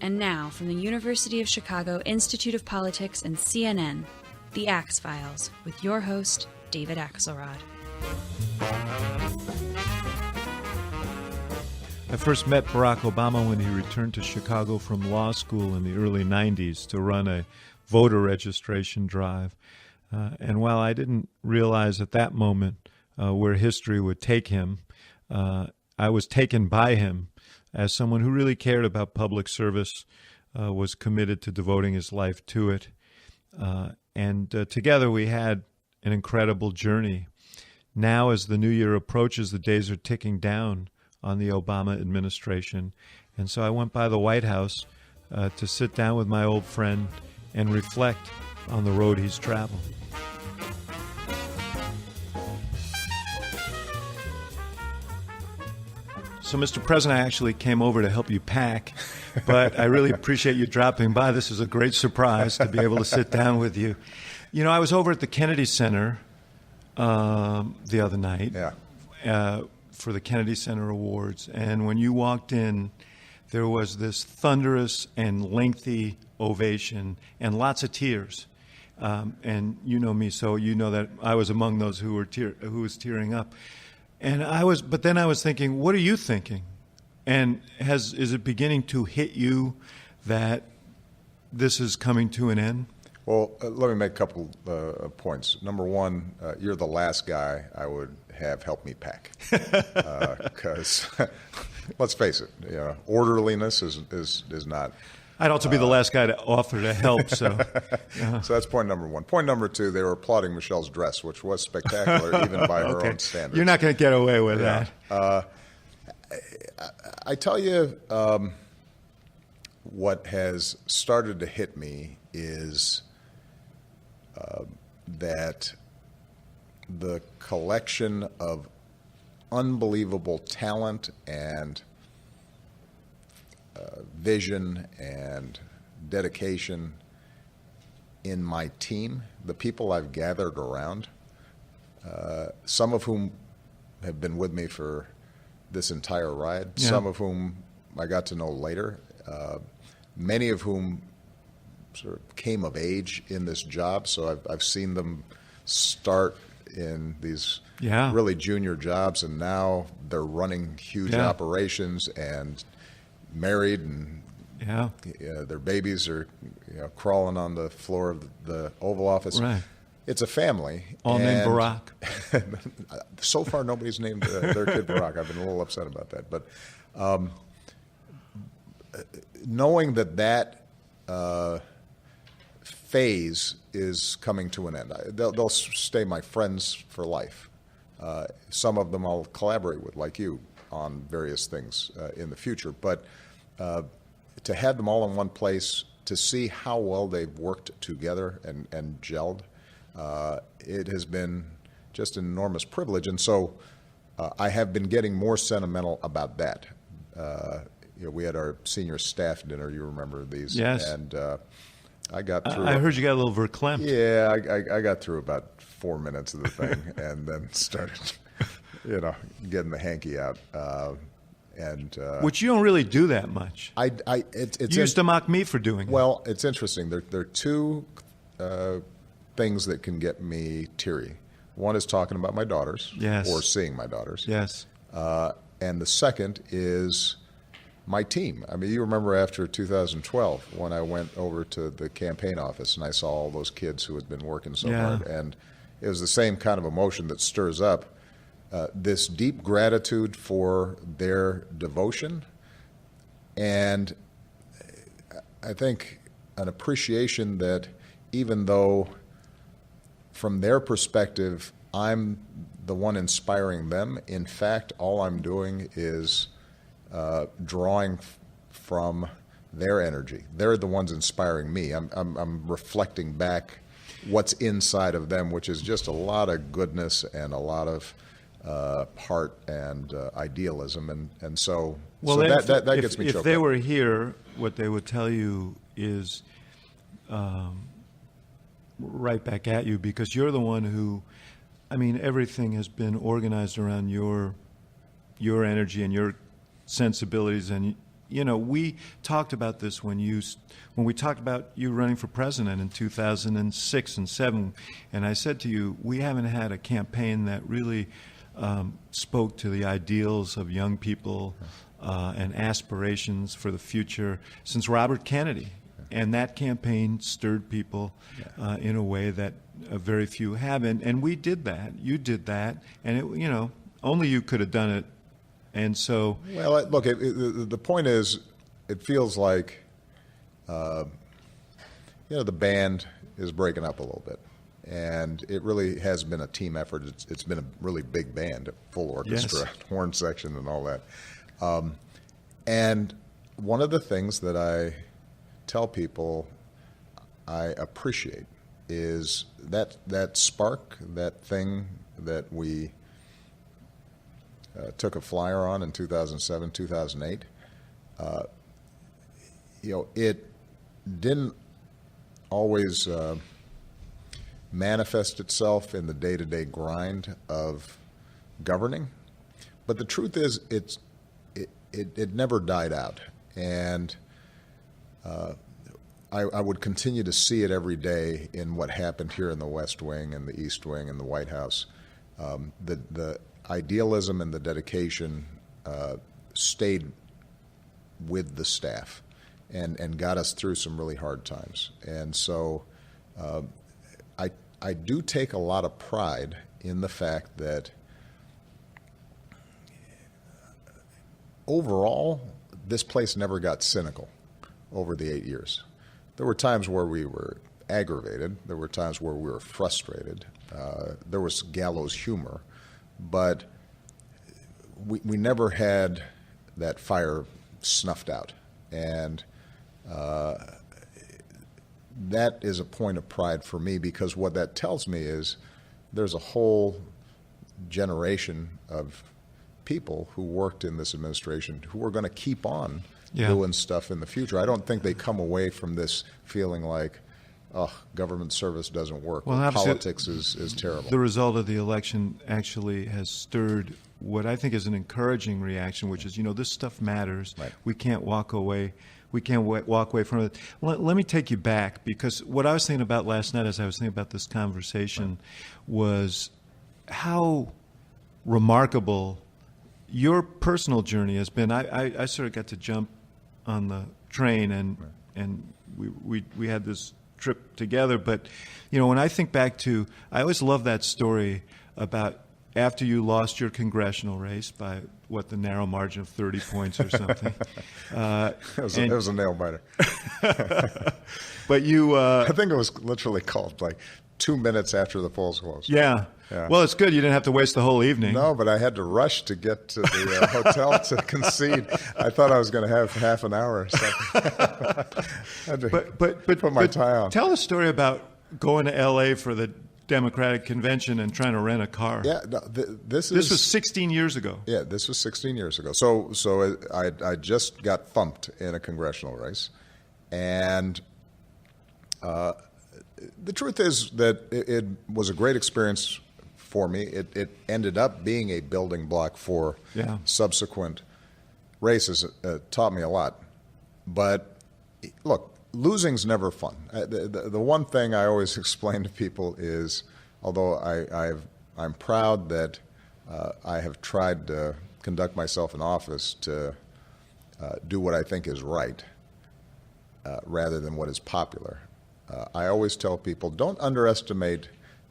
And now, from the University of Chicago Institute of Politics and CNN, The Axe Files, with your host, David Axelrod. I first met Barack Obama when he returned to Chicago from law school in the early 90s to run a voter registration drive. And while I didn't realize at that moment where history would take him, I was taken by him as someone who really cared about public service, was committed to devoting his life to it. And together we had an incredible journey. Now, as the new year approaches, the days are ticking down on the Obama administration. And so I went by the White House to sit down with my old friend and reflect on the road he's traveled. So, Mr. President, I actually came over to help you pack, but I really appreciate you dropping by. This is a great surprise to be able to sit down with you. You know, I was over at the Kennedy Center the other night for the Kennedy Center Awards, and when you walked in, there was this thunderous and lengthy ovation and lots of tears. And you know me, so you know that I was among those who was tearing up. But then I was thinking, what are you thinking? And is it beginning to hit you that this is coming to an end? Well, let me make a couple points. Number one, you're the last guy I would have help me pack, because let's face it, orderliness is not. I'd also be the last guy to offer to help. So that's point number one. Point number two, they were applauding Michelle's dress, which was spectacular, even by her own standards. You're not going to get away with that. I tell you, what has started to hit me is that the collection of unbelievable talent and vision and dedication in my team, the people I've gathered around, some of whom have been with me for this entire ride, some of whom I got to know later, many of whom sort of came of age in this job. So I've seen them start in these really junior jobs, and now they're running huge operations and married, and their babies are crawling on the floor of the Oval Office. Right. It's a family. All named Barack. So far, nobody's named their kid Barack. I've been a little upset about that. But knowing that phase is coming to an end, they'll stay my friends for life. Some of them I'll collaborate with, like you, on various things in the future. But to have them all in one place, to see how well they've worked together and gelled, it has been just an enormous privilege. And so I have been getting more sentimental about that. We had our senior staff dinner, you remember these. Yes. And I got through. I heard you got a little verklempt. Yeah, I got through about 4 minutes of the thing and then started, getting the hanky out. Which you don't really do that much. You used to mock me for doing it. Well, it's interesting. There are two things that can get me teary. One is talking about my daughters, or seeing my daughters. Yes. And the second is my team. I mean, you remember after 2012 when I went over to the campaign office and I saw all those kids who had been working so hard. And it was the same kind of emotion that stirs up this deep gratitude for their devotion, and I think an appreciation that even though from their perspective I'm the one inspiring them, in fact all I'm doing is drawing from their energy. They're the ones inspiring me. I'm reflecting back what's inside of them, which is just a lot of goodness and a lot of heart and idealism, and so that gets me choked up. If they were here, what they would tell you is right back at you, because you're the one who, I mean, everything has been organized around your energy and your sensibilities, and we talked about this when we talked about you running for president in 2006 and 7, and I said to you, we haven't had a campaign that really spoke to the ideals of young people and aspirations for the future since Robert Kennedy. And that campaign stirred people in a way that very few have. And we did that. You did that. And, only you could have done it. And so... Well, look, the point is, it feels like, the band is breaking up a little bit. And it really has been a team effort. It's been a really big band, a full orchestra, Yes. horn section and all that. And one of the things that I tell people I appreciate is that spark, that thing that we took a flyer on in 2007, 2008. It didn't always manifest itself in the day-to-day grind of governing, but the truth is it never died out, and I would continue to see it every day in what happened here in the West Wing and the East Wing and the White House. The idealism and the dedication stayed with the staff and got us through some really hard times. And so I do take a lot of pride in the fact that overall, this place never got cynical over the 8 years. There were times where we were aggravated. There were times where we were frustrated. There was gallows humor. But we never had that fire snuffed out. And that is a point of pride for me, because what that tells me is there's a whole generation of people who worked in this administration who are going to keep on doing stuff in the future. I don't think they come away from this feeling like, oh, government service doesn't work. Well, politics is terrible. The result of the election actually has stirred what I think is an encouraging reaction, which is, this stuff matters. Right. We can't walk away. We can't walk away from it. Let me take you back, because what I was thinking about last night as I was thinking about this conversation was how remarkable your personal journey has been. I sort of got to jump on the train, and we had this trip together. But, when I think back to, I always love that story about after you lost your congressional race by, the narrow margin of 30 points or something. It was a nail biter. But you... I think it was literally called 2 minutes after the polls closed. Yeah. Well, it's good. You didn't have to waste the whole evening. No, but I had to rush to get to the hotel to concede. I thought I was going to have half an hour. So I had to put my tie on. Tell the story about going to L.A. for the Democratic convention and trying to rent a car. Yeah, no, this was 16 years ago. Yeah, this was 16 years ago. So I just got thumped in a congressional race, and the truth is that it was a great experience for me. It ended up being a building block for subsequent races. It taught me a lot. But look, losing's never fun. The one thing I always explain to people is, although I'm proud that I have tried to conduct myself in office to do what I think is right rather than what is popular. I always tell people, don't underestimate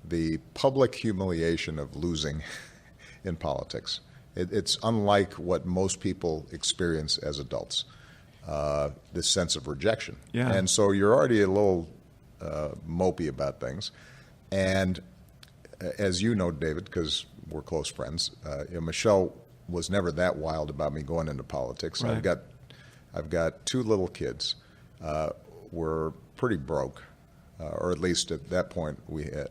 the public humiliation of losing in politics. It's unlike what most people experience as adults, this sense of rejection. Yeah. And so you're already a little mopey about things. And as you know, David, because we're close friends, Michelle was never that wild about me going into politics. Right. I've got 2 little kids. We're pretty broke, or at least at that point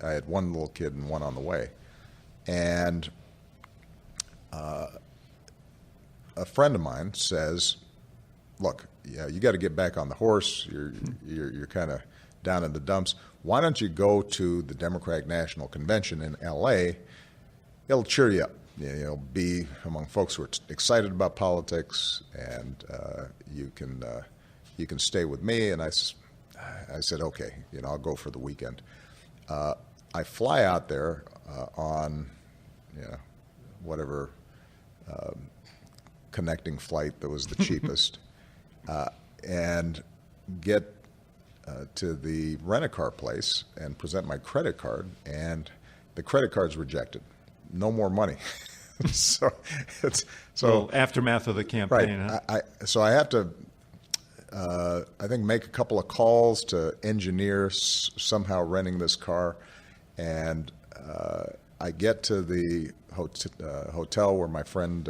I had 1 little kid and 1 on the way. And a friend of mine says, look, you got to get back on the horse. You're kind of down in the dumps. Why don't you go to the Democratic National Convention in L.A.? It'll cheer you up. be among folks who are excited about politics, and you can stay with me. And I said, okay, I'll go for the weekend. I fly out there on whatever connecting flight that was the cheapest, and get to the rent-a-car place and present my credit card, and the credit card's rejected. No more money. so aftermath of the campaign. Right. Huh? So I have to, I think, make a couple of calls to engineer somehow renting this car, and I get to the hotel where my friend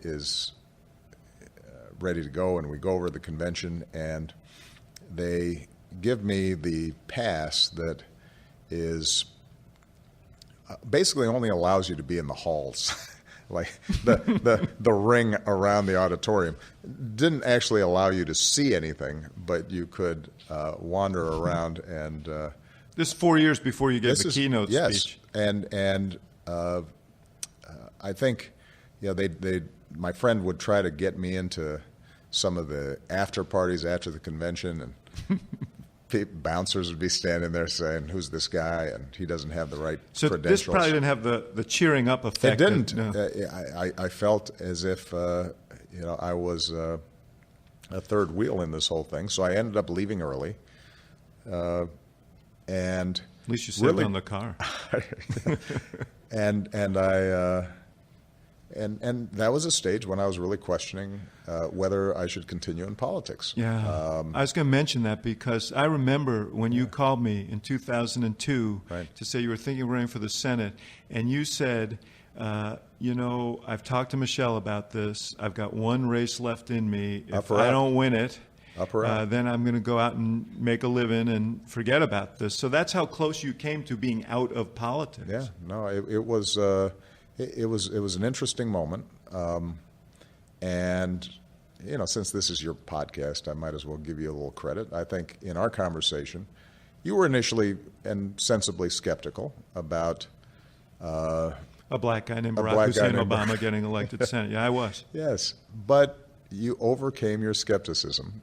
is ready to go, and we go over to the convention, and they give me the pass that is basically only allows you to be in the halls, like the ring around the auditorium. Didn't actually allow you to see anything, but you could wander around. And this 4 years before you gave the keynote speech. And I think my friend would try to get me into some of the after parties after the convention, and bouncers would be standing there saying, "Who's this guy?" And he doesn't have the right credentials. So this probably didn't have the cheering up effect. It didn't. No. I felt as if I was a third wheel in this whole thing. So I ended up leaving early, and at least you saved on the car. and that was a stage when I was really questioning whether I should continue in politics. Yeah, I was going to mention that because I remember when you called me in 2002 to say you were thinking of running for the Senate, and you said, I've talked to Michelle about this. I've got one race left in me. If I don't win it, then I'm going to go out and make a living and forget about this. So that's how close you came to being out of politics. Yeah, no, it was an interesting moment, and since this is your podcast, I might as well give you a little credit. I think in our conversation, you were initially and sensibly skeptical about a black guy named Barack Hussein Obama getting elected to Senate. Yeah, I was. Yes, but you overcame your skepticism,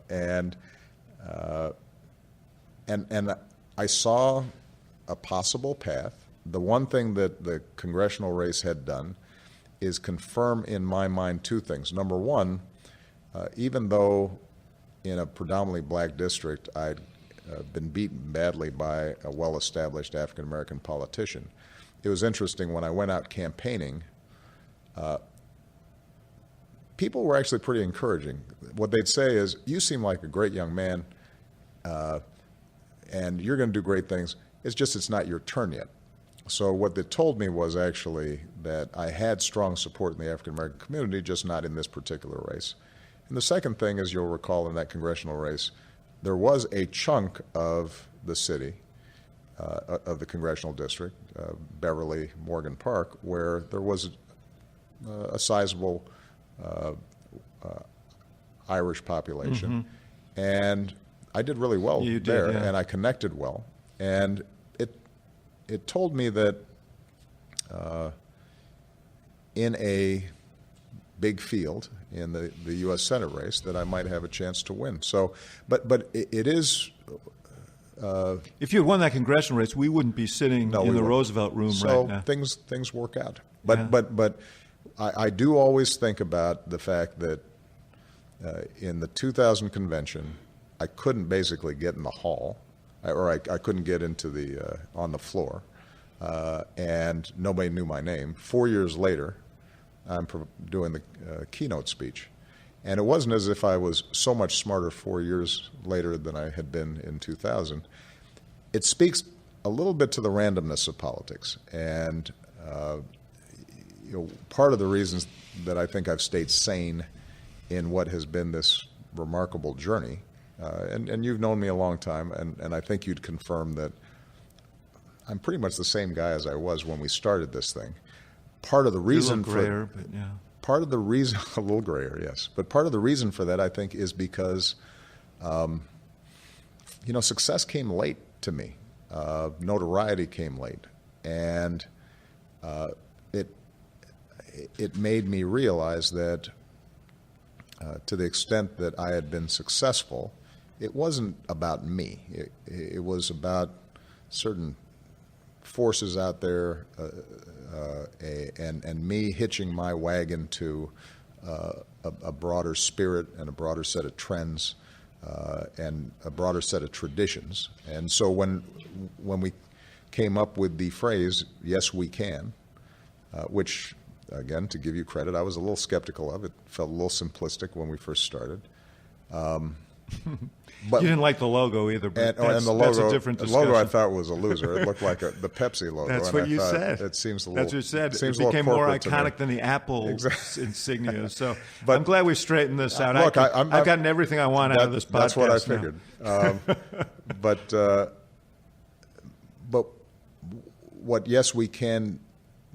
and I saw a possible path. The one thing that the congressional race had done is confirm in my mind two things. Number one, even though in a predominantly black district I'd been beaten badly by a well-established African-American politician, it was interesting when I went out campaigning, people were actually pretty encouraging. What they'd say is, "You seem like a great young man, and you're going to do great things. It's not your turn yet." So what they told me was actually that I had strong support in the African-American community, just not in this particular race. And the second thing, as you'll recall in that congressional race, there was a chunk of the city, of the congressional district, Beverly, Morgan Park, where there was a sizable Irish population. Mm-hmm. And I did really well there, and I connected well. And it told me that in a big field in the U.S. Senate race that I might have a chance to win. So, but it is. If you had won that congressional race, we wouldn't be sitting in the Roosevelt Room right now. So things work out. But I do always think about the fact that in the 2000 convention, I couldn't basically get in the hall. I couldn't get into on the floor, and nobody knew my name. 4 years later, I'm doing the keynote speech, and it wasn't as if I was so much smarter 4 years later than I had been in 2000. It speaks a little bit to the randomness of politics, and part of the reasons that I think I've stayed sane in what has been this remarkable journey. And you've known me a long time, and I think you'd confirm that I'm pretty much the same guy as I was when we started this thing. Part of the reason a little grayer, but yeah. Part of the reason, a little grayer, yes, but part of the reason for that, I think, is because, success came late to me. Notoriety came late, and it made me realize that to the extent that I had been successful, it wasn't about me. It was about certain forces out there, and me hitching my wagon to a broader spirit and a broader set of trends and a broader set of traditions. And so when we came up with the phrase, "Yes, we can," which, again, to give you credit, I was a little skeptical of. It felt a little simplistic when we first started. But you didn't like the logo either, but and the logo, that's a different discussion. The logo I thought was a loser. It looked like the Pepsi logo. That's and what you said. It seems a little. That's what you said. It became more iconic than the Apple insignia. So I'm glad we straightened this out. Look, I've gotten everything I want out of this podcast. That's what I figured. But what "Yes, we can"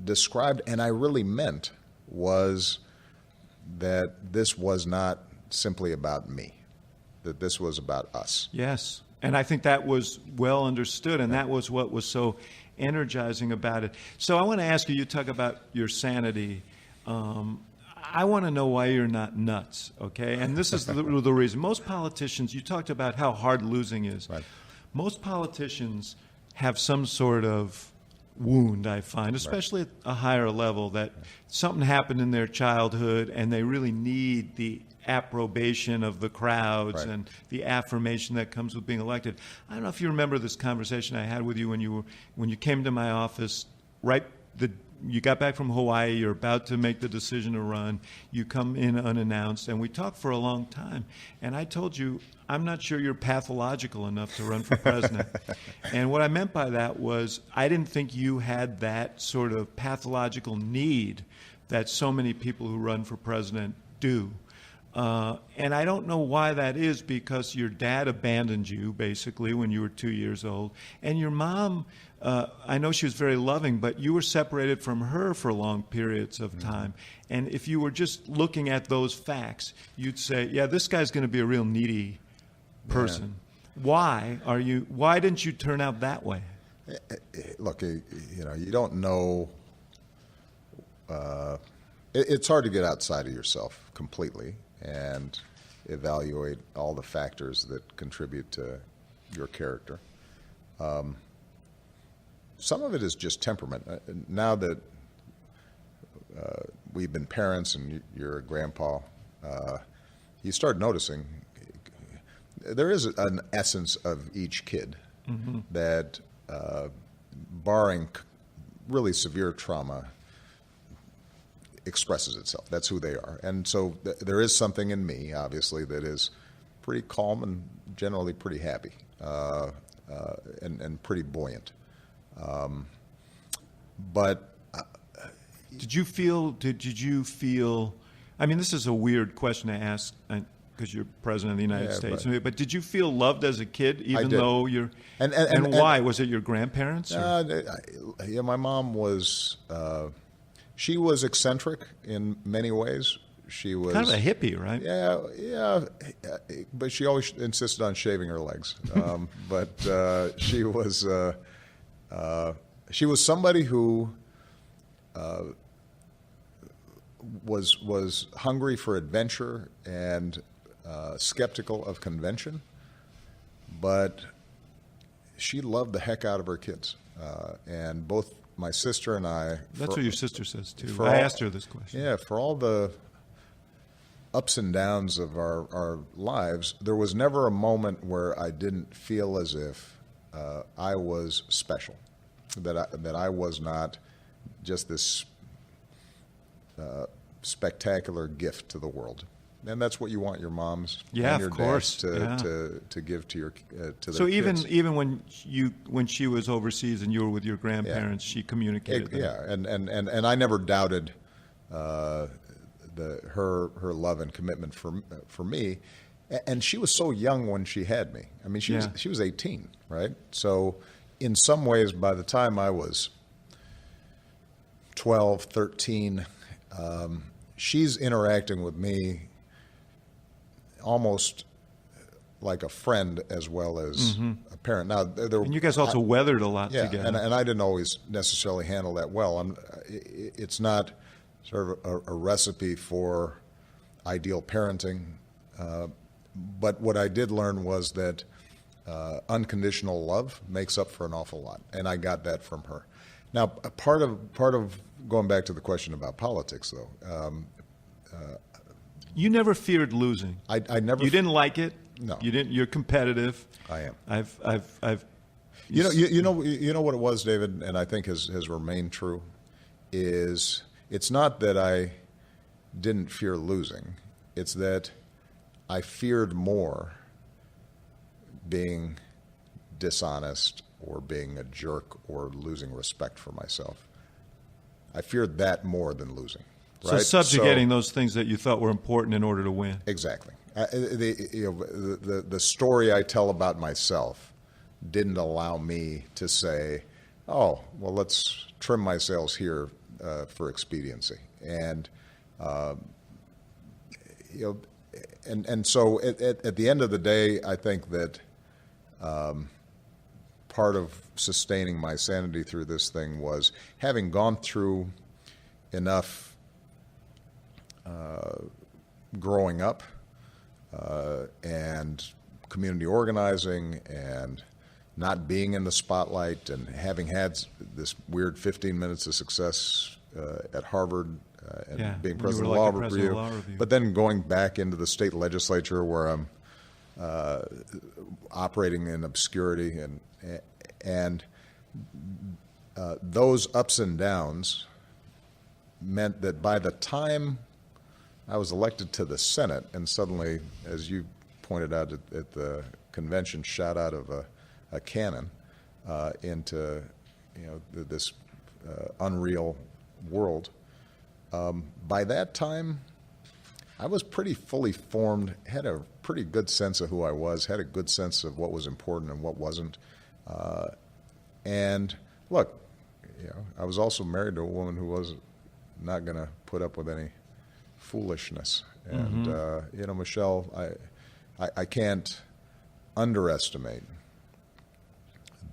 described, and I really meant, was that this was not simply about me, that this was about us. Yes, and I think that was well understood, and that was what was so energizing about it. So I want to ask you, you talk about your sanity. I want to know why you're not nuts, okay? And this is the reason. Most politicians, you talked about how hard losing is. Right. Most politicians have some sort of wound, I find, especially at a higher level, that something happened in their childhood and they really need the approbation of the crowds and the affirmation that comes with being elected. I don't know if you remember this conversation I had with you when you came to my office. You got back from Hawaii, you're about to make the decision to run, you come in unannounced, and we talked for a long time. And I told you, I'm not sure you're pathological enough to run for president. And what I meant by that was I didn't think you had that sort of pathological need that so many people who run for president do. And I don't know why that is, because your dad abandoned you, basically, when you were 2 years old. And your mom, I know she was very loving, but you were separated from her for long periods of time. And if you were just looking at those facts, you'd say, yeah, this guy's going to be a real needy person. Yeah. Why didn't you turn out that way? Look, you don't know. It's hard to get outside of yourself completely and evaluate all the factors that contribute to your character. Some of it is just temperament. Now that we've been parents and you're a grandpa, you start noticing there is an essence of each kid that, barring really severe trauma, expresses itself. That's who they are. And so there is something in me, obviously, that is pretty calm and generally pretty happy and pretty buoyant. But did you feel, I mean, this is a weird question to ask because you're president of the United States, but did you feel loved as a kid, even though you're, and why? Was it your grandparents? Yeah, my mom was, she was eccentric in many ways. She was kind of a hippie, right? Yeah, but she always insisted on shaving her legs. But she was somebody who was hungry for adventure and skeptical of convention, but she loved the heck out of her kids, and both my sister and I. That's what your sister says too. I asked her this question. Yeah, for all the ups and downs of our lives, there was never a moment where I didn't feel as if I was special, that I was not just this spectacular gift to the world. And that's what you want your moms and your dads to give to your to their kids. even when she was overseas and you were with your grandparents, she communicated. And I never doubted her love and commitment for me. And she was so young when she had me. I mean, she was 18, right? So in some ways, by the time I was 12, 13, she's interacting with me almost like a friend as well as a parent. Now, and you guys also weathered a lot together. And I didn't always necessarily handle that well. It's not sort of a recipe for ideal parenting, but what I did learn was that unconditional love makes up for an awful lot, and I got that from her. Now, part of going back to the question about politics, though, you never feared losing. I never. You didn't like it. No, you didn't. You're competitive. I am. I've. You know what it was, David, and I think has remained true, is it's not that I didn't fear losing. It's that I feared more being dishonest or being a jerk or losing respect for myself. I feared that more than losing. So right? subjugating those things that you thought were important in order to win. Exactly. The story I tell about myself didn't allow me to say, oh, well, let's trim my sails here for expediency. And, and so at the end of the day, I think that part of sustaining my sanity through this thing was having gone through enough growing up and community organizing and not being in the spotlight and having had this weird 15 minutes of success at Harvard and being president of Law Review, but then going back into the state legislature where I'm operating in obscurity and those ups and downs meant that by the time I was elected to the Senate, and suddenly, as you pointed out at the convention, shot out of a cannon into this unreal world. By that time, I was pretty fully formed, had a pretty good sense of who I was, had a good sense of what was important and what wasn't. And look, I was also married to a woman who was not going to put up with any foolishness. And, Michelle, I can't underestimate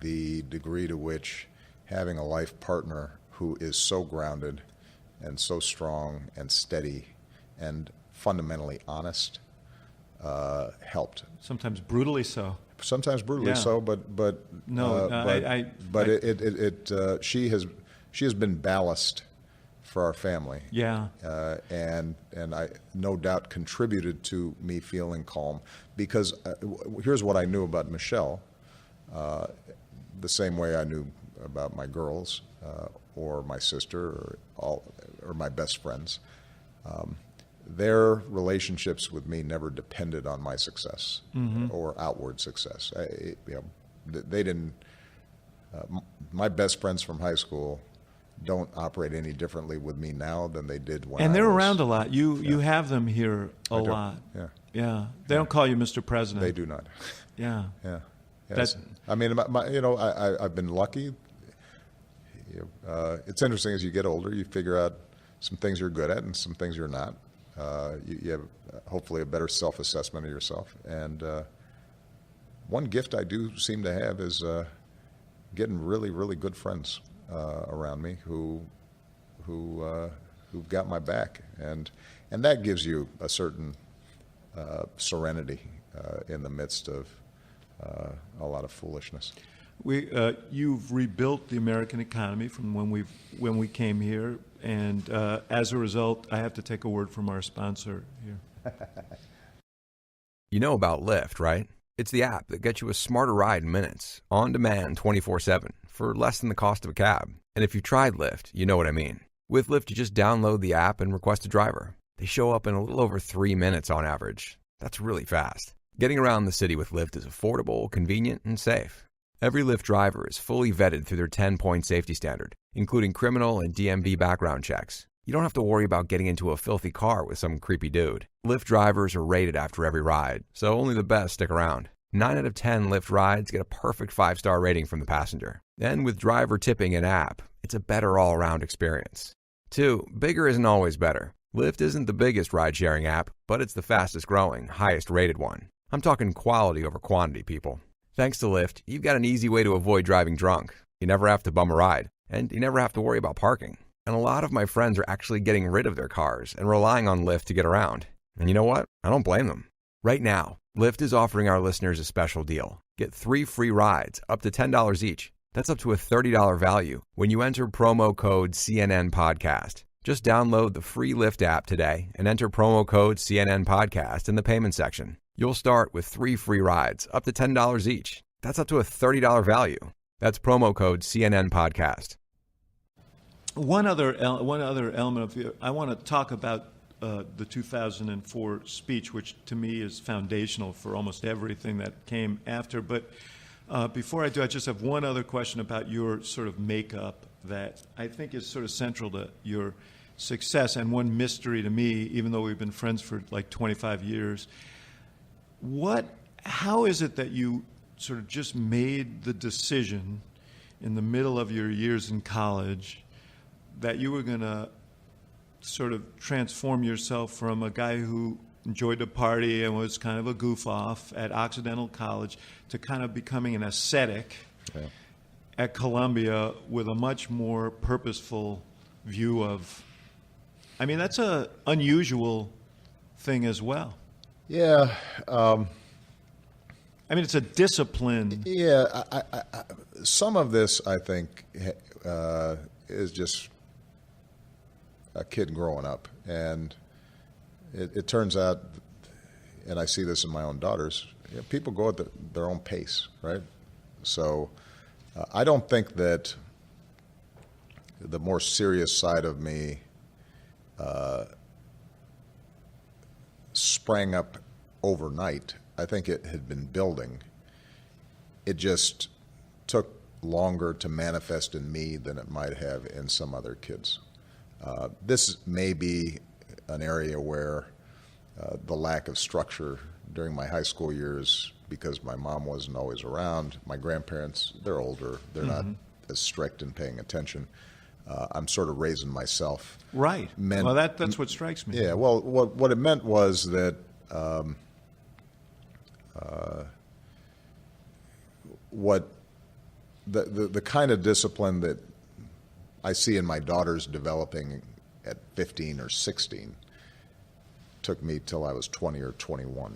the degree to which having a life partner who is so grounded and so strong and steady and fundamentally honest helped. Sometimes brutally so. Sometimes brutally so, but she has been ballast for our family. Yeah. And I no doubt contributed to me feeling calm because here's what I knew about Michelle, the same way I knew about my girls or my sister or my best friends. Their relationships with me never depended on my success or outward success. They didn't. My best friends from high school don't operate any differently with me now than they did when. And they're around a lot. You have them here a lot. Yeah. They don't call you Mr. President. They do not. Yeah. Yeah. Yes. I mean, I've been lucky. It's interesting as you get older, you figure out some things you're good at and some things you're not. You have hopefully a better self-assessment of yourself. And one gift I do seem to have is getting really, really good friends around me who've got my back, and that gives you a certain serenity in the midst of a lot of foolishness. You've rebuilt the American economy from when we came here, and as a result, I have to take a word from our sponsor here. You know about Lyft, right? It's the app that gets you a smarter ride in minutes, on demand 24/7, for less than the cost of a cab. And if you've tried Lyft, you know what I mean. With Lyft, you just download the app and request a driver. They show up in a little over 3 minutes on average. That's really fast. Getting around the city with Lyft is affordable, convenient, and safe. Every Lyft driver is fully vetted through their 10-point safety standard, including criminal and DMV background checks. You don't have to worry about getting into a filthy car with some creepy dude. Lyft drivers are rated after every ride, so only the best stick around. 9 out of 10 Lyft rides get a perfect 5-star rating from the passenger. And with driver tipping in-app, it's a better all-around experience. 2, bigger isn't always better. Lyft isn't the biggest ride-sharing app, but it's the fastest-growing, highest-rated one. I'm talking quality over quantity, people. Thanks to Lyft, you've got an easy way to avoid driving drunk. You never have to bum a ride, and you never have to worry about parking. And a lot of my friends are actually getting rid of their cars and relying on Lyft to get around. And you know what? I don't blame them. Right now, Lyft is offering our listeners a special deal. Get 3 free rides, up to $10 each. That's up to a $30 value when you enter promo code CNN Podcast. Just download the free Lyft app today and enter promo code CNN Podcast in the payment section. You'll start with 3 free rides, up to $10 each. That's up to a $30 value. That's promo code CNN Podcast. One other element of I want to talk about the 2004 speech, which to me is foundational for almost everything that came after. But before I do, I just have one other question about your sort of makeup that I think is sort of central to your success and one mystery to me, even though we've been friends for like 25 years. How is it that you sort of just made the decision in the middle of your years in college that you were going to sort of transform yourself from a guy who enjoyed to party and was kind of a goof-off at Occidental College to kind of becoming an ascetic at Columbia with a much more purposeful view of... I mean, that's an unusual thing as well. Yeah. I mean, it's a discipline. Yeah. Some of this, I think, is just a kid growing up. And it turns out, and I see this in my own daughters, people go at their own pace, right? So I don't think that the more serious side of me sprang up overnight. I think it had been building. It just took longer to manifest in me than it might have in some other kids. This may be an area where the lack of structure during my high school years, because my mom wasn't always around, my grandparents, they're older, they're not as strict in paying attention. I'm sort of raising myself. Right. Well, that's what strikes me. Yeah. Well, what it meant was that what the kind of discipline that I see in my daughters developing at 15 or 16 took me till I was 20 or 21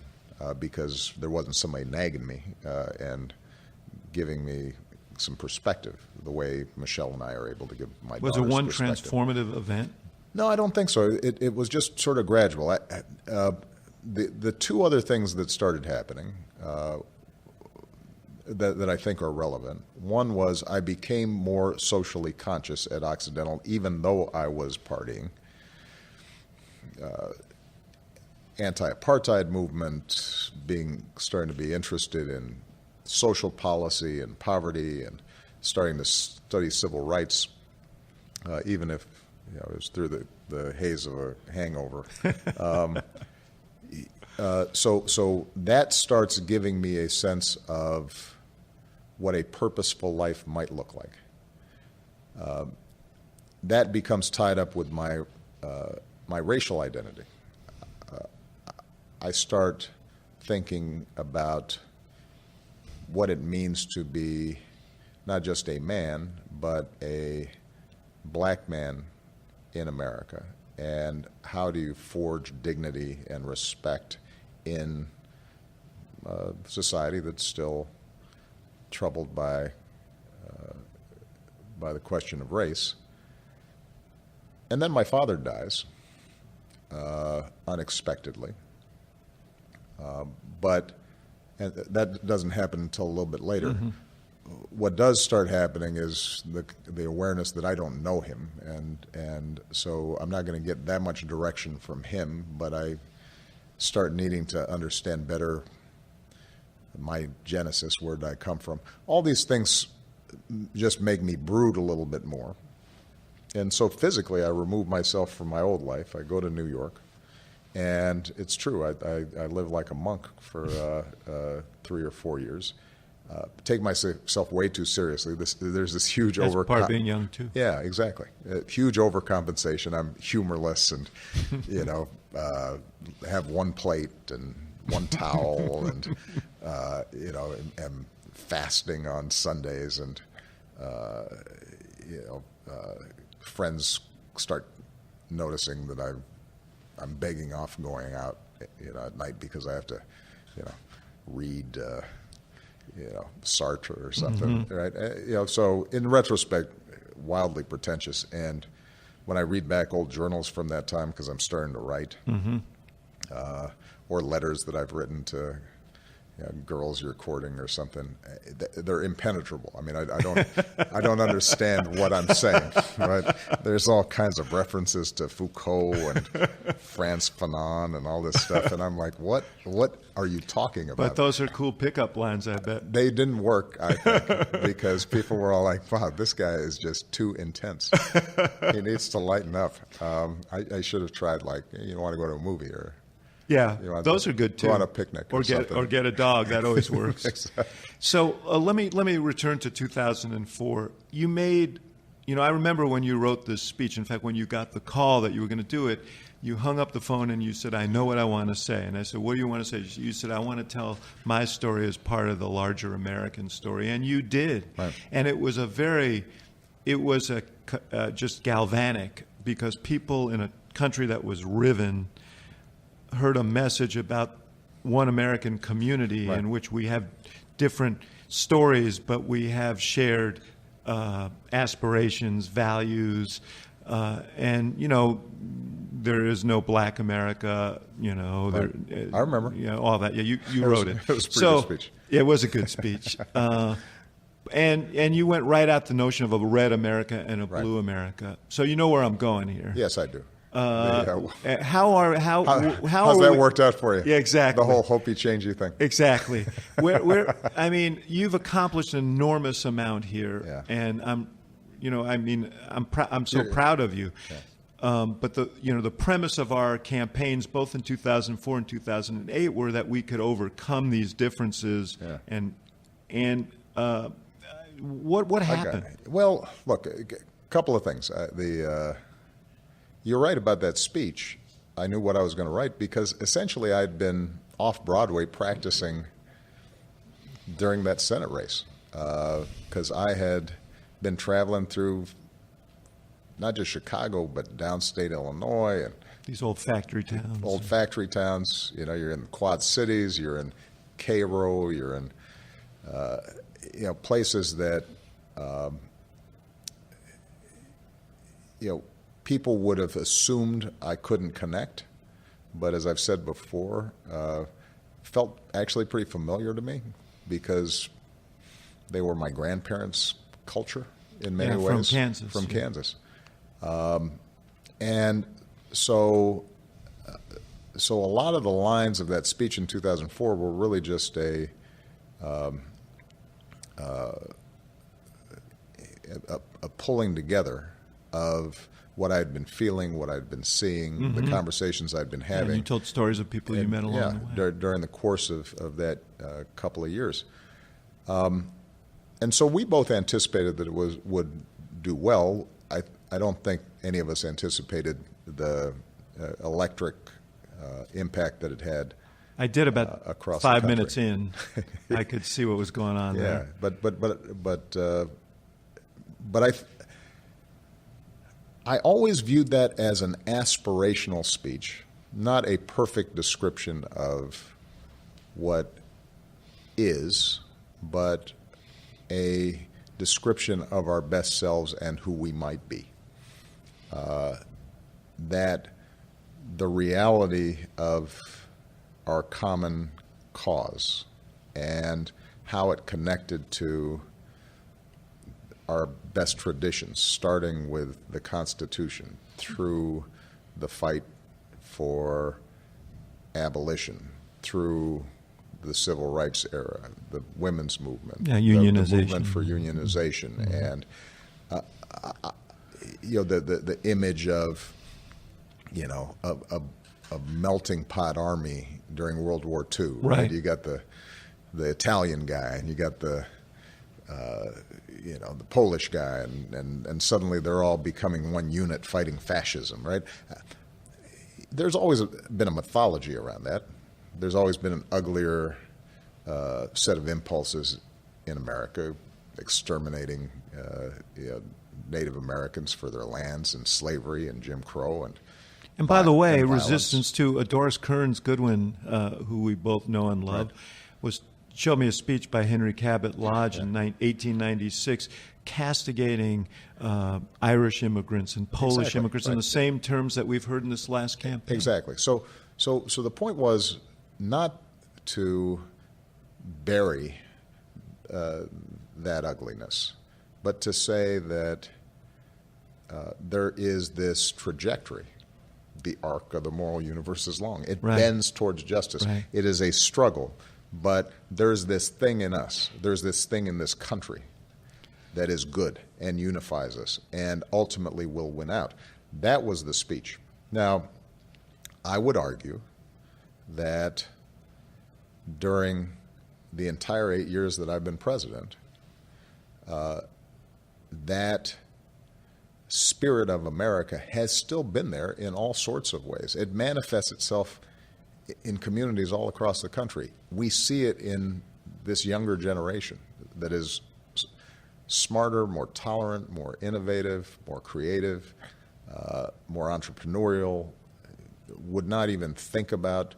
because there wasn't somebody nagging me and giving me some perspective, the way Michelle and I are able to give my daughters perspective. Was it one transformative event? No, I don't think so. It was just sort of gradual. The two other things that started happening that I think are relevant. One was I became more socially conscious at Occidental, even though I was partying. Anti-apartheid movement, starting to be interested in social policy and poverty, and starting to study civil rights, even if it was through the haze of a hangover. So that starts giving me a sense of what a purposeful life might look like. That becomes tied up with my racial identity. I start thinking about what it means to be not just a man, but a black man in America, and how do you forge dignity and respect in a society that's still troubled by the question of race. And then my father dies unexpectedly, but that doesn't happen until a little bit later. Mm-hmm. What does start happening is the awareness that I don't know him, and so I'm not going to get that much direction from him, but I start needing to understand better my genesis, where did I come from. All these things just make me brood a little bit more. And so physically I remove myself from my old life. I go to New York, and it's true, I live like a monk for 3 or 4 years. Take myself way too seriously. There's this huge That's part of being young too. Yeah, exactly. Huge overcompensation. I'm humorless, and have one plate and one towel and, am fasting on Sundays, and, friends start noticing that I'm begging off going out, at night because I have to, read, Sartre or something, right? So in retrospect, wildly pretentious. And when I read back old journals from that time, because I'm starting to write, or letters that I've written to girls you're courting or something, they're impenetrable. I mean, I don't understand what I'm saying, right? There's all kinds of references to Foucault and Frantz Fanon and all this stuff, and I'm like, what are you talking about? But those are cool pickup lines, I bet. They didn't work, I think, because people were all like, wow, this guy is just too intense. He needs to lighten up. I should have tried, like, you want to go to a movie, or yeah, those are good too. Go on a picnic or get a dog. That always works. Exactly. So let me return to 2004. You made, I remember when you wrote this speech. In fact, when you got the call that you were going to do it, you hung up the phone and you said, "I know what I want to say." And I said, "What do you want to say?" You said, "I want to tell my story as part of the larger American story," and you did. Right. And it was just galvanic, because people in a country that was riven heard a message about one American community, right, in which we have different stories, but we have shared aspirations, values, and there is no Black America. Right. I remember. All that. Yeah, you wrote it. It was a pretty good speech. It was a good speech. And you went right at the notion of a red America and a blue America. So you know where I'm going here. Yes, I do. How's that worked out for you? Yeah, exactly. The whole hopey changey thing. Exactly. You've accomplished an enormous amount here, yeah, and I'm so proud of you. Yeah. But the premise of our campaigns, both in 2004 and 2008, were that we could overcome these differences. Yeah. And what happened? Okay. Well, look, a couple of things. You're right about that speech. I knew what I was going to write because essentially I'd been off Broadway practicing during that Senate race, because I had been traveling through not just Chicago but downstate Illinois and these old factory towns. Old factory towns. You're in the Quad Cities. You're in Cairo. You're in places that people would have assumed I couldn't connect, but as I've said before, felt actually pretty familiar to me because they were my grandparents' culture in many ways. From Kansas. And so a lot of the lines of that speech in 2004 were really just a pulling together of what I'd been feeling, what I'd been seeing, the conversations I'd been having. And you told stories of people you met along the way. During the course of that couple of years. And so we both anticipated that it would do well. I don't think any of us anticipated the electric impact that it had. I did about across 5 minutes in. I could see what was going on there. Yeah, but I always viewed that as an aspirational speech, not a perfect description of what is, but a description of our best selves and who we might be. That the reality of our common cause and how it connected to our best traditions, starting with the Constitution, through the fight for abolition, through the civil rights era, the women's movement, unionization, the movement for unionization, and the image of a melting pot army during World War II. Right. You got the Italian guy, and you got the the Polish guy, and suddenly they're all becoming one unit fighting fascism, right? There's always been a mythology around that, there's always been an uglier set of impulses in America, exterminating Native Americans for their lands and slavery and Jim Crow and by the way, violence. resistance to Doris Kearns Goodwin, who we both know and love, showed me a speech by Henry Cabot Lodge in 1896, castigating Irish immigrants and Polish immigrants in the same terms that we've heard in this last campaign. Exactly. So the point was not to bury that ugliness, but to say that there is this trajectory. The arc of the moral universe is long. It bends towards justice. Right. It is a struggle, but there's this thing in us. There's this thing in this country that is good and unifies us and ultimately will win out. That was the speech. Now, I would argue that during the entire 8 years that I've been president, that spirit of America has still been there in all sorts of ways. It manifests itself in communities all across the country. We see it in this younger generation that is smarter, more tolerant, more innovative, more creative, more entrepreneurial, would not even think about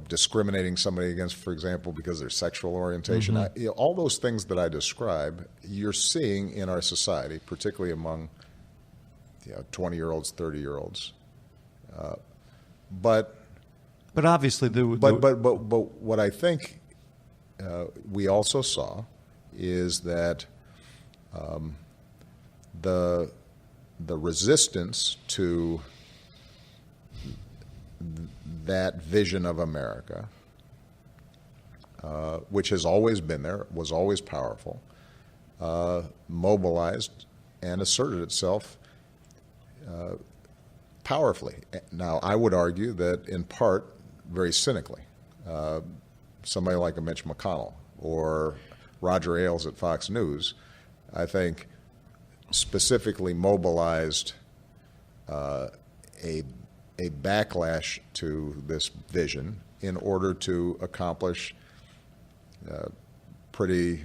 discriminating somebody against, for example, because of their sexual orientation. All those things that I describe, you're seeing in our society, particularly among 20-year-olds, 30-year-olds. But obviously, but what I think we also saw is that the resistance to that vision of America, which has always been there, was always powerful, mobilized and asserted itself powerfully. Now, I would argue that in part, very cynically. Somebody like a Mitch McConnell or Roger Ailes at Fox News, I think, specifically mobilized a backlash to this vision in order to accomplish pretty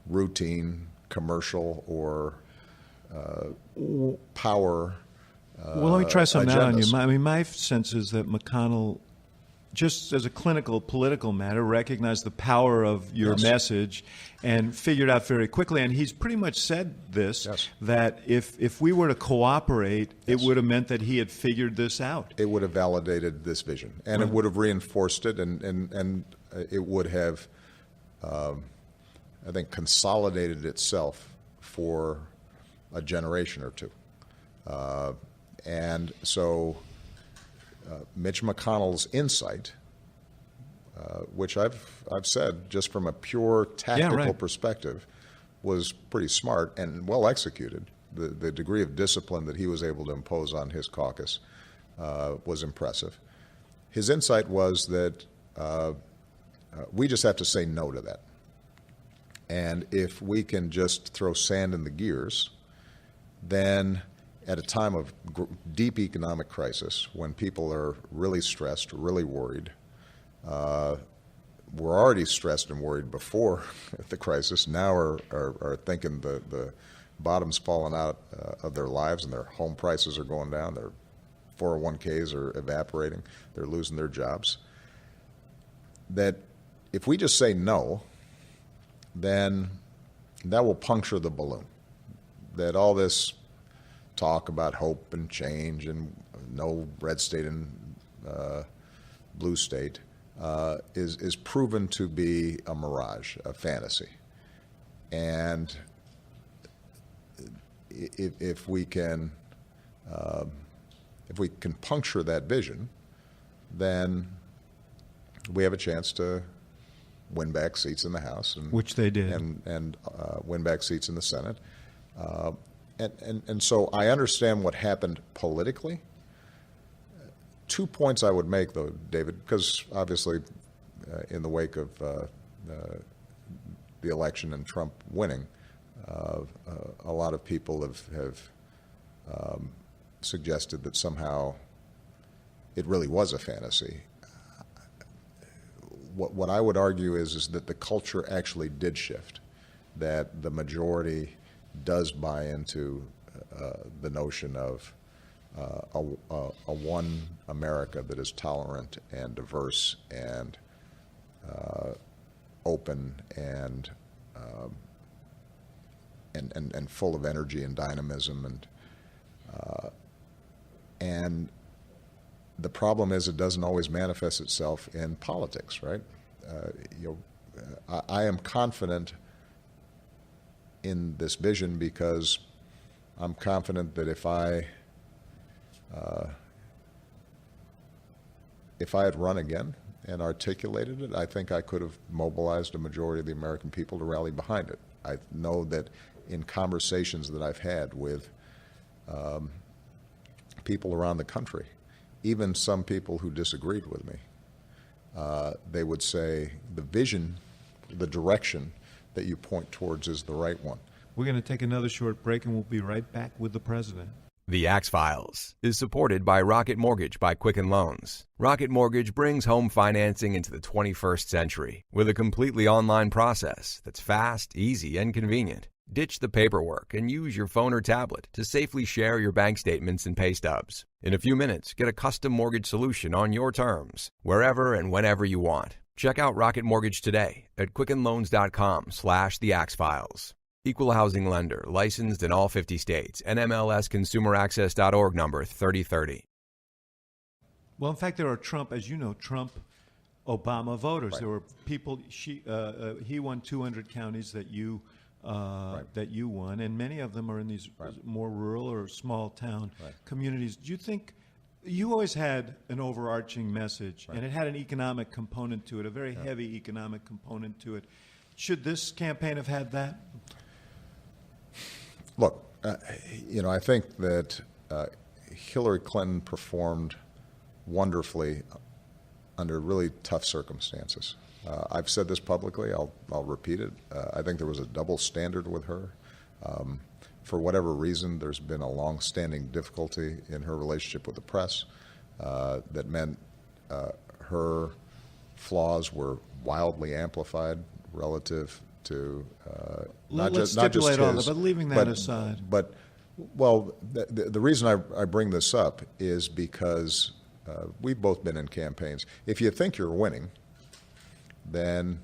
routine commercial or power well, let me try something out on you. agendas. My sense is that McConnell, just as a clinical political matter, recognized the power of your message and figured out very quickly, and he's pretty much said this, that if we were to cooperate, it would have meant that he had figured this out. It would have validated this vision, and it would have reinforced it, and it would have, I think, consolidated itself for a generation or two. And so Mitch McConnell's insight, which I've said just from a pure tactical perspective, was pretty smart and well executed. The degree of discipline that he was able to impose on his caucus was impressive. His insight was that we just have to say no to that. And if we can just throw sand in the gears, then at a time of deep economic crisis, when people are really stressed, really worried, were already stressed and worried before the crisis, now are thinking the bottom's fallen out of their lives and their home prices are going down, their 401ks are evaporating, they're losing their jobs, that if we just say no, then that will puncture the balloon. That all this talk about hope and change and no red state and blue state is proven to be a mirage, a fantasy. And if we can puncture that vision, then we have a chance to win back seats in the House, and, which they did, and win back seats in the Senate. And so I understand what happened politically. 2 points I would make, though, David, because obviously in the wake of the election and Trump winning, a lot of people have suggested that somehow it really was a fantasy. What I would argue is that the culture actually did shift, that the majority does buy into the notion of a one America that is tolerant and diverse and open and full of energy and dynamism, and the problem is it doesn't always manifest itself in politics, right? I am confident in this vision because I'm confident that if I had run again and articulated it, I think I could have mobilized a majority of the American people to rally behind it. I know that in conversations that I've had with people around the country, even some people who disagreed with me, they would say the vision, the direction that you point towards is the right one. We're going to take another short break, and we'll be right back with the president. The Axe Files is supported by Rocket Mortgage by Quicken Loans. Rocket Mortgage brings home financing into the 21st century with a completely online process that's fast, easy, and convenient. Ditch the paperwork and use your phone or tablet to safely share your bank statements and pay stubs. In a few minutes, get a custom mortgage solution on your terms, wherever and whenever you want. Check out Rocket Mortgage today at quickenloans.com/theaxefiles. Equal housing lender, licensed in all 50 states. NMLSconsumeraccess.org number 3030. Well, in fact, there are Trump, as you know, Obama voters. Right. There were people. He won 200 counties that you won, and many of them are in these more rural or small town communities. Do you think you always had an overarching message, and it had an economic component to it, a very heavy economic component to it? Should this campaign have had that? Look, I think that Hillary Clinton performed wonderfully under really tough circumstances. I've said this publicly. I'll repeat it. I think there was a double standard with her. For whatever reason, there's been a long-standing difficulty in her relationship with the press that meant her flaws were wildly amplified relative to not just his, but leaving that aside. But the reason I bring this up is because we've both been in campaigns. If you think you're winning, then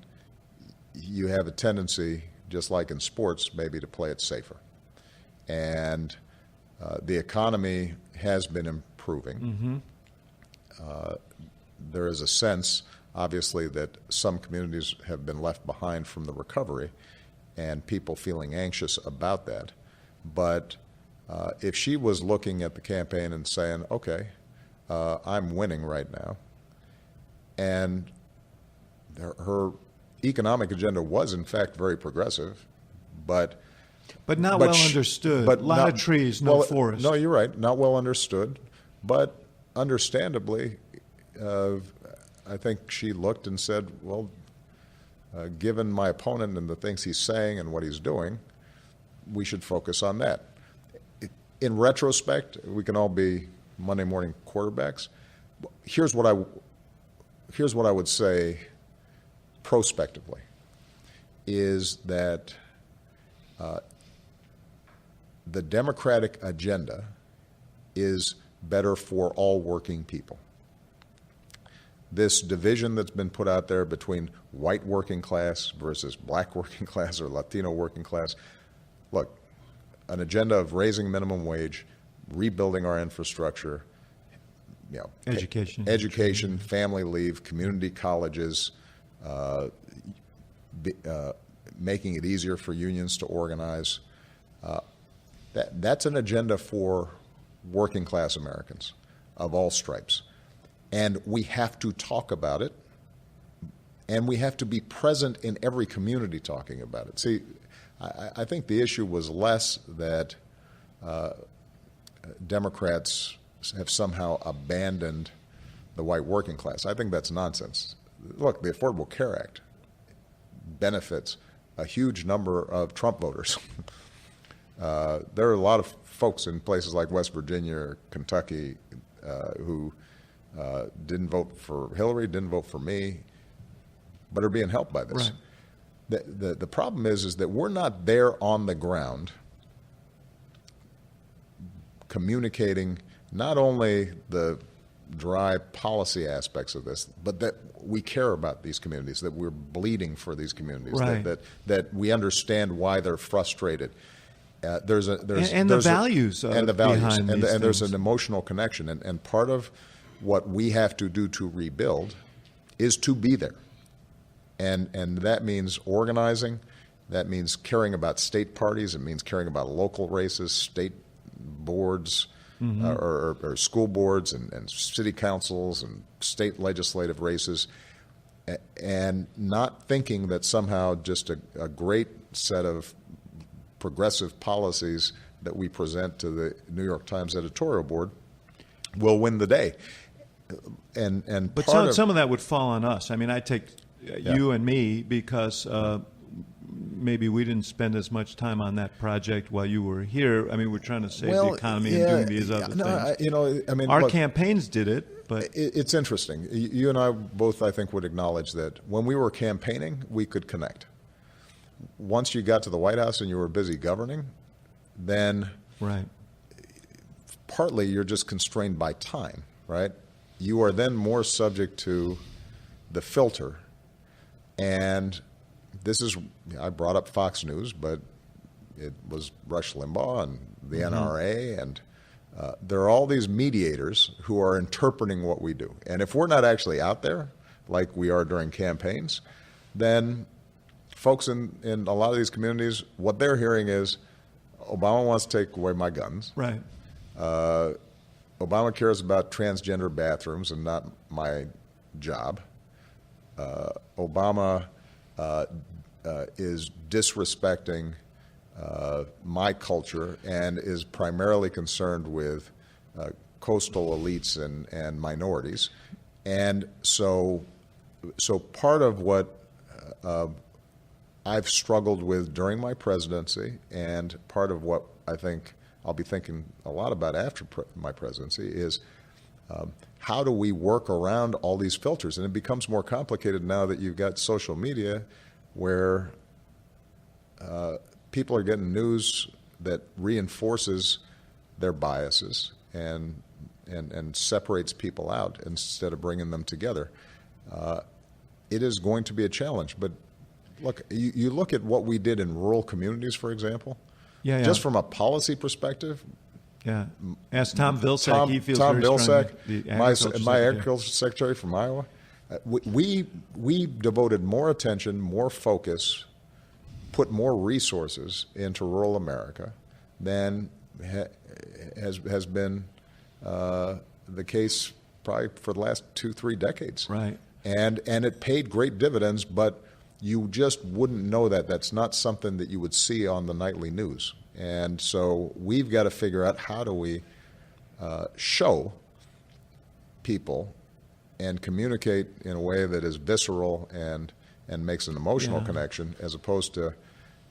you have a tendency, just like in sports, maybe to play it safer. And the economy has been improving. Mm-hmm. There is a sense, obviously, that some communities have been left behind from the recovery and people feeling anxious about that. But if she was looking at the campaign and saying, okay, I'm winning right now, and her economic agenda was, in fact, very progressive, but not well understood. But a lot of trees, no forest. No, you're right. Not well understood, but understandably, I think she looked and said, well, given my opponent and the things he's saying and what he's doing, we should focus on that. In retrospect, we can all be Monday morning quarterbacks. Here's what I would say prospectively, is that the Democratic agenda is better for all working people. This division that's been put out there between white working class versus black working class or Latino working class, look, an agenda of raising minimum wage, rebuilding our infrastructure, education, family leave, community colleges, making it easier for unions to organize. That's an agenda for working class Americans of all stripes. And we have to talk about it, and we have to be present in every community talking about it. See, I think the issue was less that Democrats have somehow abandoned the white working class. I think that's nonsense. Look, the Affordable Care Act benefits a huge number of Trump voters. There are a lot of folks in places like West Virginia or Kentucky who didn't vote for Hillary, didn't vote for me, but are being helped by this. Right. The problem is that we're not there on the ground communicating not only the dry policy aspects of this, but that we care about these communities, that we're bleeding for these communities, right. that we understand why they're frustrated. There's the values behind these and there's things. an emotional connection, and part of what we have to do to rebuild is to be there, and that means organizing, that means caring about state parties, it means caring about local races, state boards, or school boards and city councils and state legislative races, and not thinking that somehow just a great set of progressive policies that we present to the New York Times editorial board will win the day. But some of that would fall on us. I mean, I take you and me because maybe we didn't spend as much time on that project while you were here. I mean, we're trying to save the economy and doing these other things. Our campaigns did it, but it's interesting. You and I both, I think, would acknowledge that when we were campaigning, we could connect. Once you got to the White House and you were busy governing, then right. partly you're just constrained by time, right? You are then more subject to the filter. And this is, I brought up Fox News, but it was Rush Limbaugh and the NRA, and there are all these mediators who are interpreting what we do. And if we're not actually out there, like we are during campaigns, then folks in a lot of these communities, what they're hearing is, Obama wants to take away my guns. Right. Obama cares about transgender bathrooms and not my job. Obama is disrespecting my culture and is primarily concerned with coastal elites and minorities. And so part of what I've struggled with during my presidency, and part of what I think I'll be thinking a lot about after my presidency, is how do we work around all these filters? And it becomes more complicated now that you've got social media, where people are getting news that reinforces their biases and separates people out instead of bringing them together. It is going to be a challenge. But look, you look at what we did in rural communities, for example. Yeah. Just from a policy perspective. Yeah. Ask Tom Vilsack. He feels very Vilsack, my agriculture secretary from Iowa. We devoted more attention, more focus, put more resources into rural America than has been the case probably for the last 2-3 decades. Right. And it paid great dividends, but you just wouldn't know that. That's not something that you would see on the nightly news. And so we've got to figure out, how do we show people and communicate in a way that is visceral and makes an emotional connection, as opposed to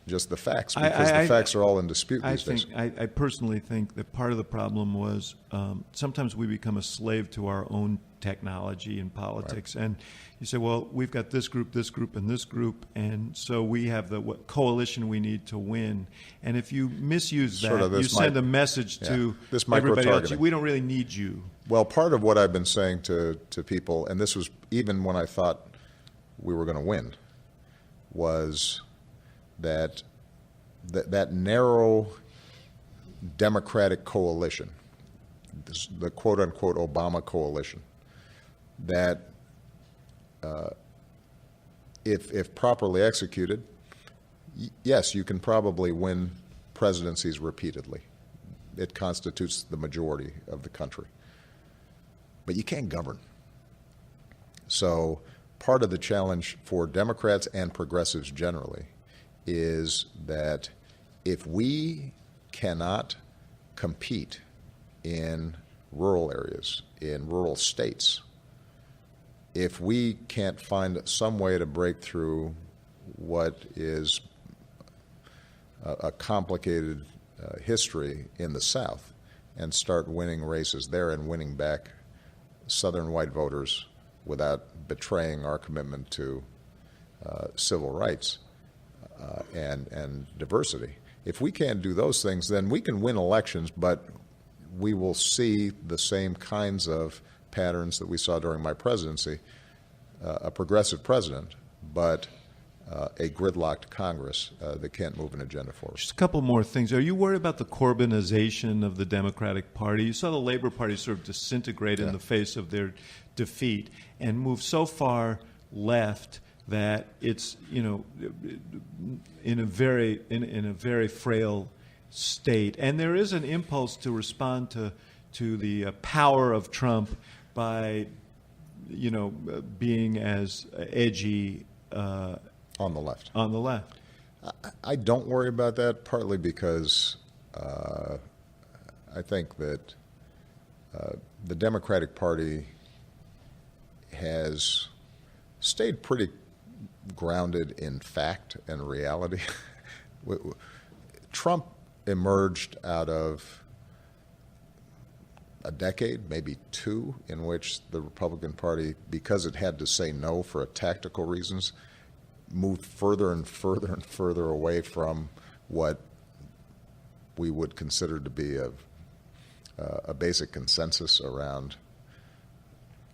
just the facts, because the facts are all in dispute these days. I personally think that part of the problem was sometimes we become a slave to our own technology and politics. Right. And you say, well, we've got this group, and this group, and so we have the coalition we need to win. And if you misuse that, you send a message to everybody else, we don't really need you. Well, part of what I've been saying to people, and this was even when I thought we were going to win, was that narrow Democratic coalition, the quote-unquote Obama coalition, that if properly executed, yes, you can probably win presidencies repeatedly. It constitutes the majority of the country. But you can't govern. So part of the challenge for Democrats and progressives generally is that if we cannot compete in rural areas, in rural states, if we can't find some way to break through what is a complicated history in the South and start winning races there and winning back Southern white voters without betraying our commitment to civil rights and diversity. If we can't do those things, then we can win elections, but we will see the same kinds of patterns that we saw during my presidency, a progressive president, but a gridlocked Congress that can't move an agenda forward. Just a couple more things. Are you worried about the Corbynization of the Democratic Party? You saw the Labor Party sort of disintegrate in the face of their defeat and move so far left that it's, in a very frail state. And there is an impulse to respond to the power of Trump by, being as edgy on the left. On the left. I don't worry about that, partly because I think that the Democratic Party has stayed pretty grounded in fact and reality. Trump emerged out of a decade, maybe two, in which the Republican Party, because it had to say no for tactical reasons, moved further and further and further away from what we would consider to be a basic consensus around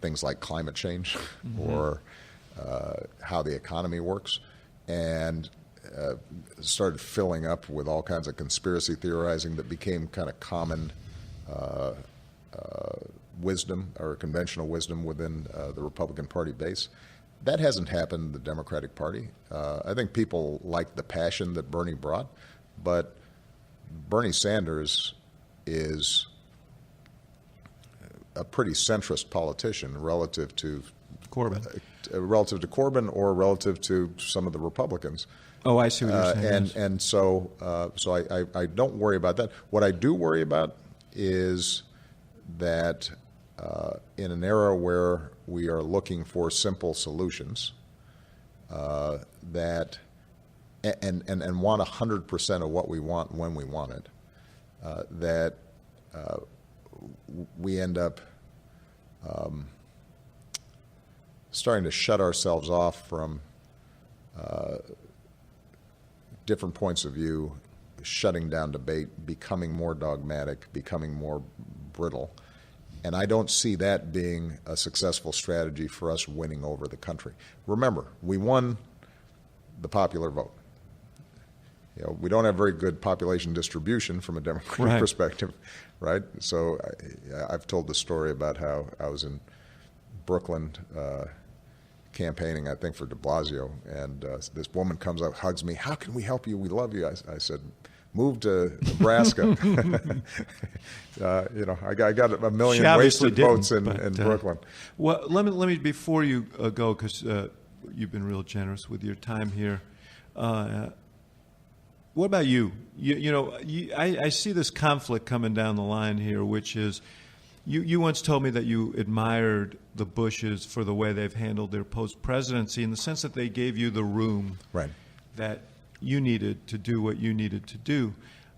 things like climate change or how the economy works, and started filling up with all kinds of conspiracy theorizing that became kind of common wisdom or conventional wisdom within the Republican Party base. That hasn't happened in the Democratic Party. I think people like the passion that Bernie brought, but Bernie Sanders is a pretty centrist politician relative to Corbyn. Or relative to some of the Republicans. Oh, I see what you're saying. And so I don't worry about that. What I do worry about is that in an era where we are looking for simple solutions that and want 100% of what we want when we want it, that we end up starting to shut ourselves off from different points of view, shutting down debate, becoming more dogmatic, becoming more brittle. And I don't see that being a successful strategy for us winning over the country. Remember, we won the popular vote. We don't have very good population distribution from a Democratic perspective, right? So I've told the story about how I was in Brooklyn campaigning, I think, for de Blasio, and this woman comes up, hugs me. "How can we help you? We love you." I said, "Move to Nebraska." I got a million wasted votes in Brooklyn. Well, let me before you go, because you've been real generous with your time here. What about you? I see this conflict coming down the line here, which is you once told me that you admired the Bushes for the way they've handled their post-presidency in the sense that they gave you the room that you needed to do what you needed to do.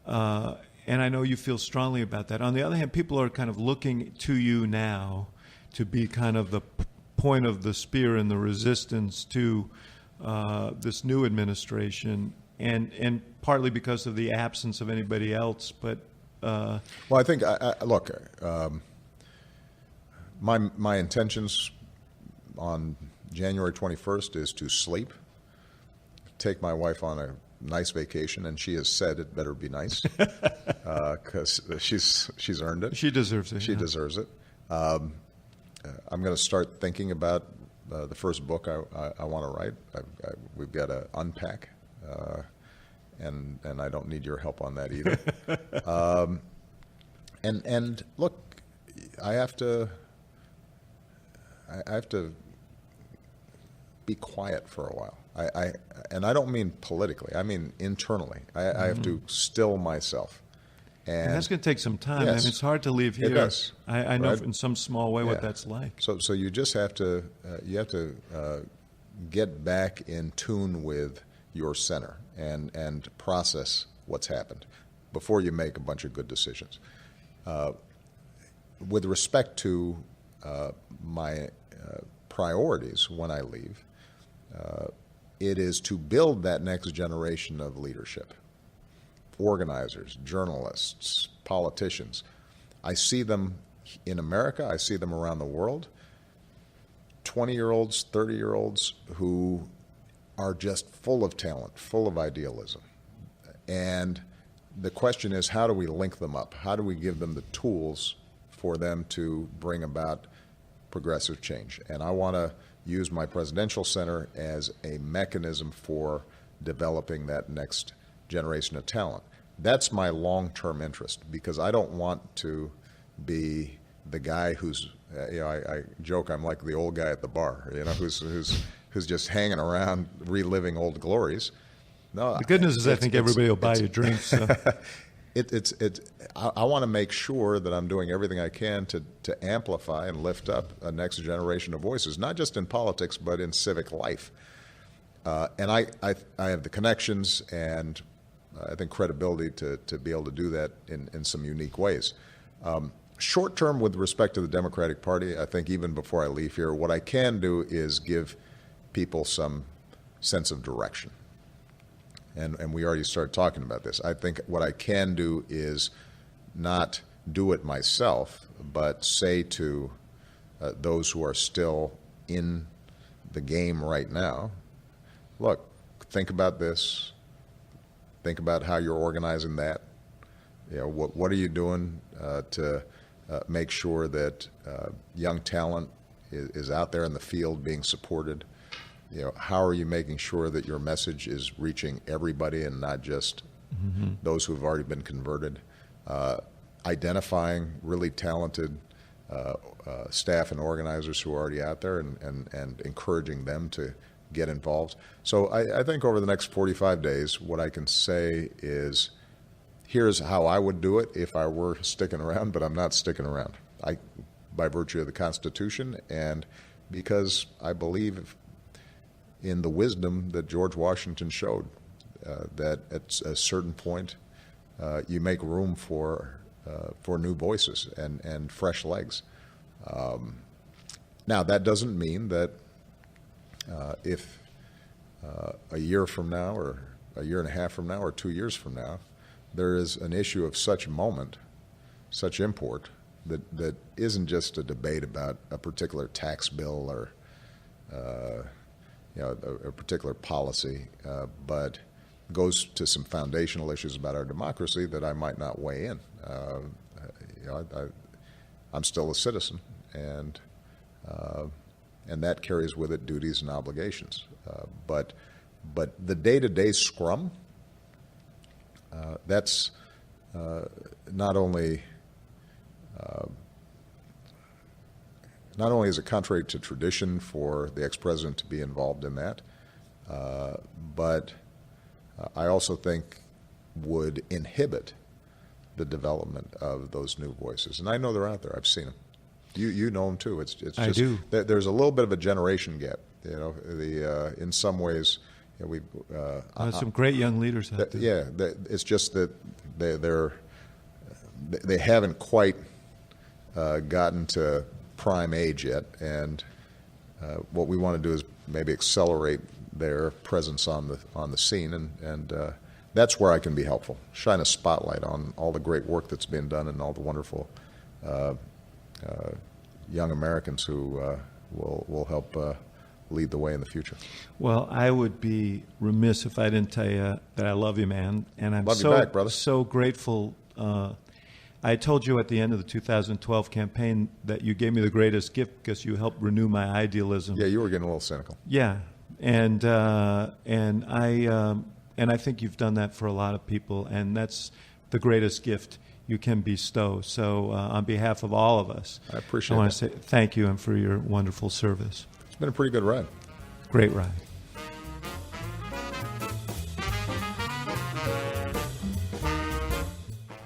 And I know you feel strongly about that. On the other hand, people are kind of looking to you now to be kind of the point of the spear in the resistance to this new administration, and partly because of the absence of anybody else. But well, I think look, my intentions on January 21st is to sleep, take my wife on a nice vacation, and she has said it better be nice because she's earned it. She deserves it. She deserves it. I'm going to start thinking about the first book I want to write. We've got to unpack, and I don't need your help on that either. And look, I have to be quiet for a while. And I don't mean politically. I mean internally. I have to still myself. And that's going to take some time. Yes, and it's hard to leave here. It does. I know in some small way what that's like. So you just have to get back in tune with your center and process what's happened before you make a bunch of good decisions. With respect to my priorities when I leave, it is to build that next generation of leadership. Organizers, journalists, politicians. I see them in America, I see them around the world. 20-year-olds, 30-year-olds who are just full of talent, full of idealism. And the question is, how do we link them up? How do we give them the tools for them to bring about progressive change? And I want to use my presidential center as a mechanism for developing that next generation of talent. That's my long-term interest, because I don't want to be the guy who's, I joke, I'm like the old guy at the bar, who's just hanging around reliving old glories. No, the good news is I think everybody will buy you drinks. So. I want to make sure that I'm doing everything I can to amplify and lift up a next generation of voices, not just in politics, but in civic life. And I have the connections and I think credibility to be able to do that in some unique ways. Short term, with respect to the Democratic Party, I think even before I leave here, what I can do is give people some sense of direction. And we already started talking about this. I think what I can do is not do it myself, but say to those who are still in the game right now, look, think about this. Think about how you're organizing that. What are you doing to make sure that young talent is out there in the field being supported? How are you making sure that your message is reaching everybody and not just those who have already been converted? Identifying really talented staff and organizers who are already out there and encouraging them to get involved. So I think over the next 45 days, what I can say is, here's how I would do it if I were sticking around, but I'm not sticking around. By virtue of the Constitution, and because I believe in the wisdom that George Washington showed, that at a certain point you make room for new voices and fresh legs. Now, that doesn't mean that if a year from now, or a year and a half from now, or 2 years from now, there is an issue of such moment, such import, that isn't just a debate about a particular tax bill or a particular policy, but goes to some foundational issues about our democracy that I might not weigh in. I'm still a citizen, and that carries with it duties and obligations. But the day-to-day scrum, that's not only is it contrary to tradition for the ex-president to be involved in that, but I also think would inhibit the development of those new voices. And I know they're out there. I've seen them. You know them too. It's just, I do. There's a little bit of a generation gap. In some ways, we some great young leaders out there. Yeah, it's just that they haven't quite gotten to prime age yet, and what we want to do is maybe accelerate their presence on the scene, and that's where I can be helpful. Shine a spotlight on all the great work that's been done and all the wonderful young Americans who will help lead the way in the future. Well, I would be remiss if I didn't tell you that I love you, man, and I'm love you back, brother. So grateful. I told you at the end of the 2012 campaign that you gave me the greatest gift because you helped renew my idealism. Yeah, you were getting a little cynical. Yeah, and I think you've done that for a lot of people, and that's the greatest gift you can bestow. So on behalf of all of us, I appreciate it. I want to say thank you and for your wonderful service. It's been a pretty good ride. Great ride.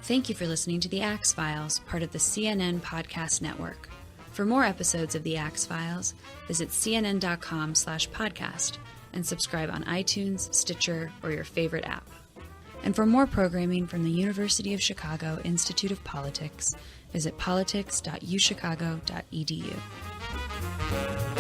Thank you for listening to The Axe Files, part of the CNN Podcast Network. For more episodes of The Axe Files, visit cnn.com/podcast and subscribe on iTunes, Stitcher, or your favorite app. And for more programming from the University of Chicago Institute of Politics, visit politics.uchicago.edu.